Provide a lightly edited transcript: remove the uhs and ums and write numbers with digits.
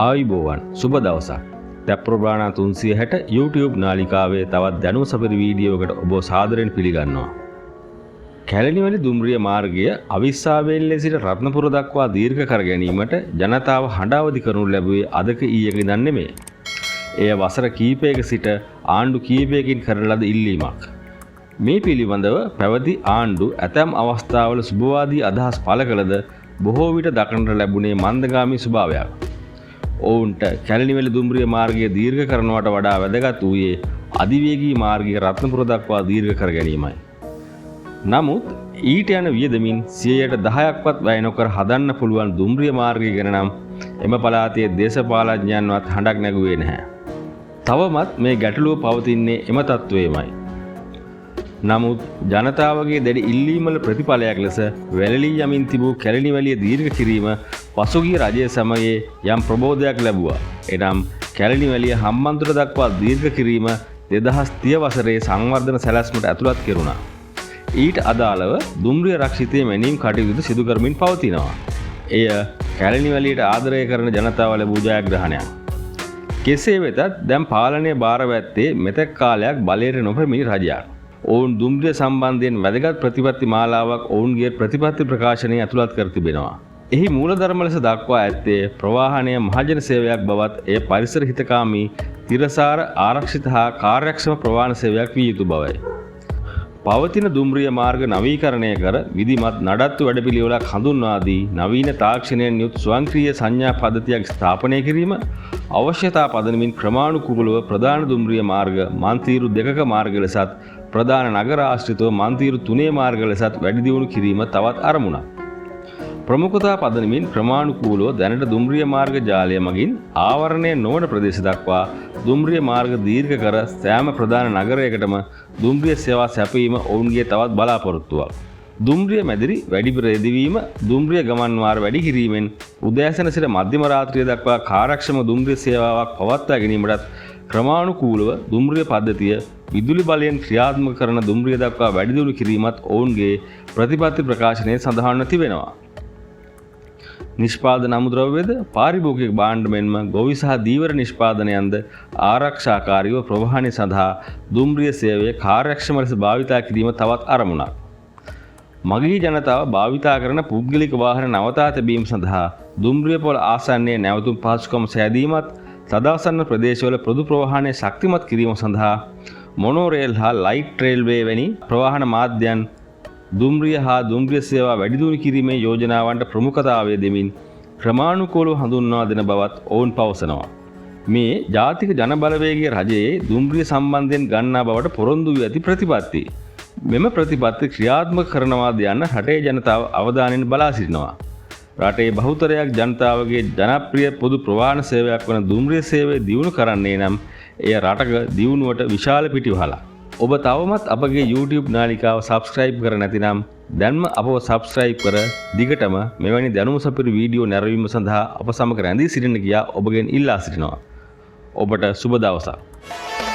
ආයුබෝවන් සුබ දවසක්. දැප්පුරබානා 360 YouTube නාලිකාවේ තවත් දැනුම සපිරි වීඩියෝකට ඔබ සාදරයෙන් පිළිගන්නවා. කැලණිවැලි දුම්රිය මාර්ගය අවිස්සාවේල්ලේ සිට රත්නපුර දක්වා දීර්ඝ කර ගැනීමට ජනතාව හඬාවදි කරනු ලැබුවේ අදක ඊයක ඉඳන් නෙමෙයි. එය වසර කීපයක සිට ආණ්ඩු කීපයකින් කරන ලද ඉල්ලීමක්. මේ පිළිබඳව පැවති ආණ්ඩු ඇතැම් අවස්ථාවල සුබවාදී අදහස් පළ කළද බොහෝ විට දක්නට ලැබුණේ මන්දගාමී ස්වභාවයක්. ඔවුන්ට කැලණිවැලි දුම්රිය මාර්ගය දීර්ඝ කරනවට වඩා වැදගත් වූයේ අධිවේගී මාර්ගය රත්නපුර දක්වා දීර්ඝ කර ගැනීමයි. නමුත් ඊට යන වියදමින් 10%ක්වත් වැය නොකර හදන්න පුළුවන් දුම්රිය මාර්ගය ගැන නම් එම පළාතේ දේශපාලඥයන්වත් හඬක් නැගුවේ නැහැ. තවමත් මේ ගැටලුව පවතින්නේ එම තත්ත්වයමයි. නමුත් ජනතාවගේ දැඩි ඉල්ලීමල ප්‍රතිඵලයක් ලෙස වැළලී යමින් තිබූ කැලණිවැලිය දීර්ඝ කිරීම පසුගිය රජය සමයේ යම් ප්‍රබෝධයක් ලැබුවා. එනම් කැලණිවැලිය හම්බන්තොට දක්වා දීර්ඝ කිරීම 2030 වසරේ සංවර්ධන සැලැස්මට ඇතුළත් කෙරුණා. ඊට අදාළව දුම්රිය රක්ෂිතයේ මැනීම් කටයුතු සිදු කරමින් පවතිනවා. එය කැලණිවැලියට ආදරය කරන ජනතාව ලැබූ ජයග්‍රහණයක්. කෙසේ වෙතත් දැන් පාලනය බාරව ඇත්තේ මෙතෙක් කාලයක් බලයට නොපැමිණි රජයක්. ඔවුන් දුම්රිය සම්බන්ධයෙන් වැදගත් ප්‍රතිපත්ති මාලාවක් ඔවුන්ගේ ප්‍රතිපත්ති ප්‍රකාශනයේ ඇතුළත් කර තිබෙනවා. එහි මූලධර්ම ලෙස දක්වා ඇත්තේ ප්‍රවාහනය මහජන සේවයක් බවත් එය පරිසර හිතකාමී, තිරසාර, ආරක්ෂිත හා කාර්යක්ෂම ප්‍රවාහන සේවයක් විය යුතු බවයි. පවතින දුම්රිය මාර්ග නවීකරණය කර විධිමත් නඩත්තු වැඩපිළිවෙලක් හඳුන්වා දී නවීන තාක්ෂණයෙන් යුත් ස්වයංක්‍රීය සංඥා පද්ධතියක් ස්ථාපනය කිරීම, අවශ්‍යතා පදනමින් ක්‍රමානුකූලව ප්‍රධාන දුම්රිය මාර්ග මන්තිරු 2ක මාර්ග ලෙසත් ප්‍රධාන නගර ආශ්‍රිතව මන්තිරු 3 මාර්ග ලෙසත් වැඩි දියුණු කිරීම තවත් අරමුණක්. ප්‍රමුඛතා පදනමින් ක්‍රමානුකූලව දැනට දුම්රිය මාර්ග ජාලය මගින් ආවරණය නොවන ප්‍රදේශ දක්වා දුම්රිය මාර්ග දීර්ඝ කර සෑම ප්‍රධාන නගරයකටම දුම්රිය සේවා සැපයීම ඔවුන්ගේ තවත් බලාපොරොත්තුවක්. දුම්රිය මැදිරි වැඩිපුර යෙදවීම, දුම්රිය ගමන් වාර වැඩි කිරීමෙන් උදෑසන සිට මධ්‍යම රාත්‍රිය දක්වා කාර්යක්ෂම දුම්රිය සේවාවක් පවත්වා ගැනීමටත් ක්‍රමානුකූලව දුම්රිය පද්ධතිය විදුලි බලයෙන් ක්‍රියාත්මක කරන දුම්රිය දක්වා වැඩි දියුණු කිරීමත් ඔවුන්ගේ ප්‍රතිපත්ති ප්‍රකාශනයේ සඳහන්ව තිබෙනවා. නිෂ්පාදන අමුද්‍රව්‍යද, පාරිභෝගික භාණ්ඩ මෙන්ම ගොවි සහ දීවර නිෂ්පාදනයන්ද ආරක්ෂාකාරීව ප්‍රවාහනය සඳහා දුම්රිය සේවය කාර්යක්ෂම ලෙස භාවිතා කිරීම තවත් අරමුණක්. මගී ජනතාව භාවිතා කරන පුද්ගලික වාහන නවතා තැබීම සඳහා දුම්රිය පොළ ආසන්නයේ නැවතුම් පහසුකම් සෑදීමත්, තදාසන්න ප්‍රදේශවල පොදු ප්‍රවාහනය ශක්තිමත් කිරීම සඳහා මොනෝරේල් හා ලයිට් රේල්වේ වැනි ප්‍රවාහන මාධ්‍යයන් දුම්රිය හා දුම්රිය සේවා වැඩි දියුණු කිරීමේ යෝජනාවන්ට ප්‍රමුඛතාවය දෙමින් ක්‍රමානුකූලව හඳුන්වා දෙන බවත් ඔවුන් පවසනවා. මේ ජාතික ජනබලවේගයේ රජයේ දුම්රිය සම්බන්ධයෙන් ගන්නා බවට පොරොන්දු වී ඇති ප්‍රතිපත්ති. මෙම ප්‍රතිපත්ති ක්‍රියාත්මක කරනවාද යන්න රටේ ජනතාව අවධානයෙන් බලා සිටිනවා. රටේ බහුතරයක් ජනතාවගේ ජනප්‍රිය පොදු ප්‍රවාහන සේවයක් වන දුම්රිය සේවය දියුණු කරන්නේ නම් එය රටක දියුණුවට විශාල පිටිවහලක්. ඔබ තවමත් අපගේ YouTube නාලිකාව subscribe කර නැතිනම් දැන්ම අපව subscribe කර දිගටම මෙවැනි දැනුම සපිරි වීඩියෝ නැරඹීම සඳහා අප සමග රැඳී සිටින්න කියා ඔබගෙන් ඉල්ලා සිටිනවා. ඔබට සුබ දවසක්.